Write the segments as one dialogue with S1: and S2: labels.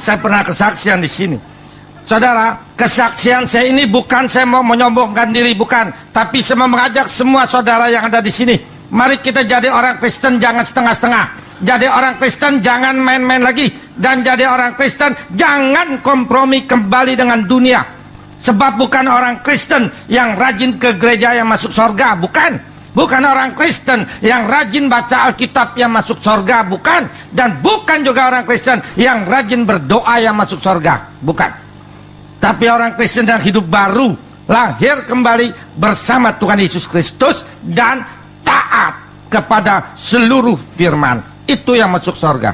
S1: Saya pernah kesaksian di sini. Saudara, kesaksian saya ini bukan saya mau menyombongkan diri, bukan. Tapi saya mau mengajak semua saudara yang ada di sini. Mari kita jadi orang Kristen, jangan setengah-setengah. Jadi orang Kristen jangan main-main lagi. Dan jadi orang Kristen jangan kompromi kembali dengan dunia. Sebab bukan orang Kristen yang rajin ke gereja yang masuk surga, bukan. Bukan orang Kristen yang rajin baca Alkitab yang masuk surga, bukan. Dan bukan juga orang Kristen yang rajin berdoa yang masuk surga, bukan. Tapi orang Kristen yang hidup baru, lahir kembali bersama Tuhan Yesus Kristus dan taat kepada seluruh firman. Itu yang masuk surga.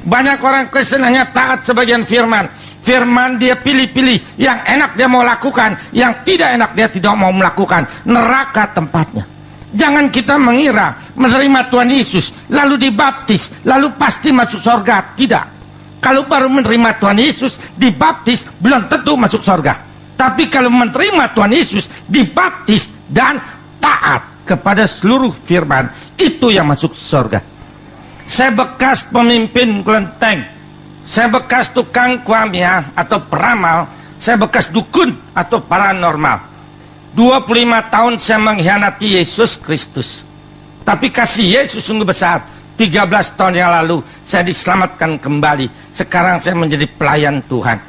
S1: Banyak orang Kristen hanya taat sebagian firman. Firman dia pilih-pilih, yang enak dia mau lakukan, yang tidak enak dia tidak mau melakukan. Neraka tempatnya. Jangan kita mengira menerima Tuhan Yesus lalu dibaptis lalu pasti masuk surga. Tidak. Kalau baru menerima Tuhan Yesus dibaptis belum tentu masuk surga. Tapi kalau menerima Tuhan Yesus dibaptis dan taat kepada seluruh firman, itu yang masuk surga. Saya bekas pemimpin kelenteng, saya bekas tukang kuamia atau peramal, saya bekas dukun atau paranormal. 25 tahun saya mengkhianati Yesus Kristus. Tapi kasih Yesus sungguh besar. 13 tahun yang lalu saya diselamatkan kembali. Sekarang saya menjadi pelayan Tuhan.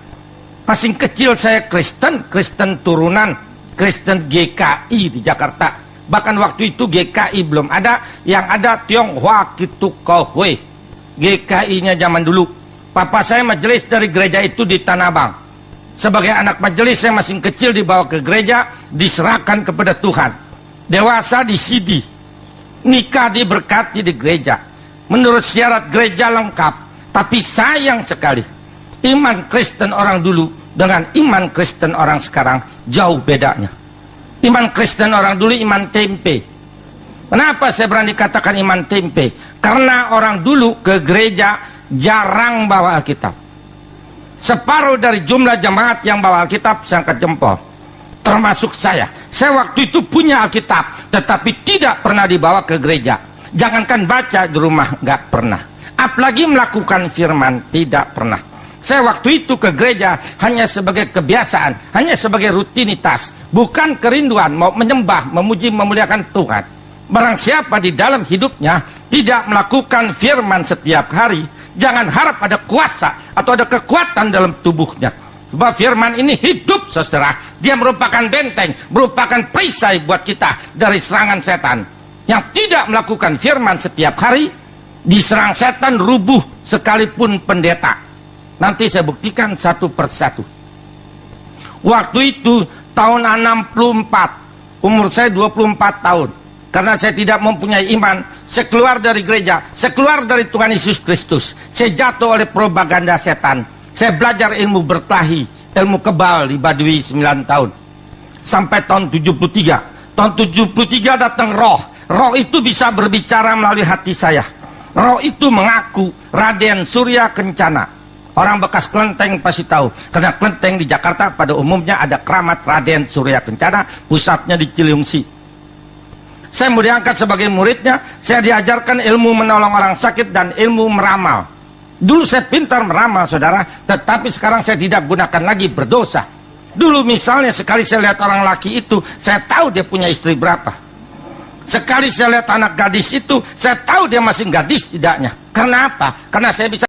S1: Masih kecil saya Kristen, Kristen turunan, Kristen GKI di Jakarta. Bahkan waktu itu GKI belum ada, yang ada Tionghoa Kitu Kohwe. GKI-nya zaman dulu. Papa saya majelis dari gereja itu di Tanah Abang. Sebagai anak majelis saya masih kecil dibawa ke gereja, diserahkan kepada Tuhan. Dewasa di CD, nikah diberkati di gereja. Menurut syarat gereja lengkap. Tapi sayang sekali, iman Kristen orang dulu dengan iman Kristen orang sekarang jauh bedanya. Iman Kristen orang dulu iman tempe. Kenapa saya berani katakan iman tempe? Karena orang dulu ke gereja jarang bawa Alkitab. Separuh dari jumlah jemaat yang bawa Alkitab saya angkat jempol, termasuk saya. Saya waktu itu punya Alkitab, tetapi tidak pernah dibawa ke gereja. Jangankan baca di rumah, nggak pernah. Apalagi melakukan firman, tidak pernah. Saya waktu itu ke gereja hanya sebagai kebiasaan, hanya sebagai rutinitas, bukan kerinduan mau menyembah, memuji, memuliakan Tuhan. Barang siapa di dalam hidupnya tidak melakukan firman setiap hari, jangan harap ada kuasa atau ada kekuatan dalam tubuhnya. Sebab firman ini hidup, saudara. Dia merupakan benteng, merupakan perisai buat kita dari serangan setan. Yang tidak melakukan firman setiap hari, diserang setan rubuh sekalipun pendeta. Nanti saya buktikan satu persatu. Waktu itu tahun 64, umur saya 24 tahun. Karena saya tidak mempunyai iman, saya keluar dari gereja, saya keluar dari Tuhan Yesus Kristus. Saya jatuh oleh propaganda setan. Saya belajar ilmu berkelahi, ilmu kebal di Baduy 9 tahun. Sampai tahun 73. Tahun 73 datang roh. Roh itu bisa berbicara melalui hati saya. Roh itu mengaku Raden Surya Kencana. Orang bekas kelenteng pasti tahu. Karena kelenteng di Jakarta pada umumnya ada keramat Raden Surya Kencana, pusatnya di Ciliungsi. Saya mau diangkat sebagai muridnya, saya diajarkan ilmu menolong orang sakit dan ilmu meramal. Dulu saya pintar meramal, saudara, tetapi sekarang saya tidak gunakan lagi, berdosa. Dulu misalnya sekali saya lihat orang laki itu, saya tahu dia punya istri berapa. Sekali saya lihat anak gadis itu, saya tahu dia masih gadis tidaknya. Karena apa? Karena saya bisa